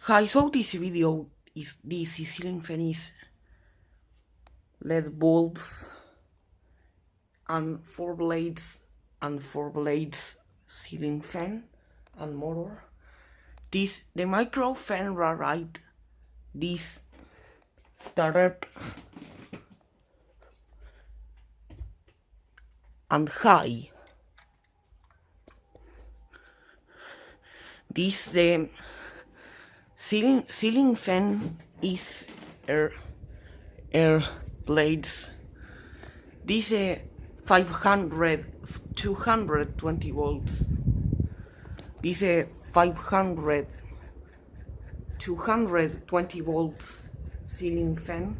Hi, so this video is this ceiling fan is LED bulbs and four blades ceiling fan and motor. The micro fan right, this startup and high. This the ceiling fan is air blades. This 220 volts. This 220 volts ceiling fan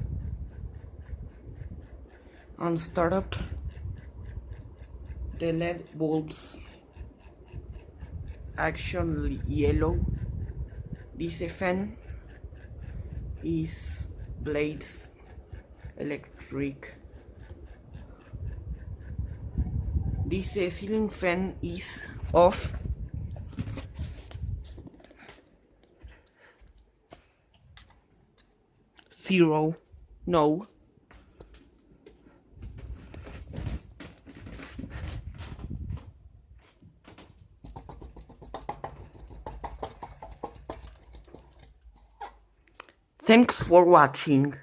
and startup the LED bulbs actually yellow. This fan is blades electric. This ceiling fan is off. Zero. No. Thanks for watching.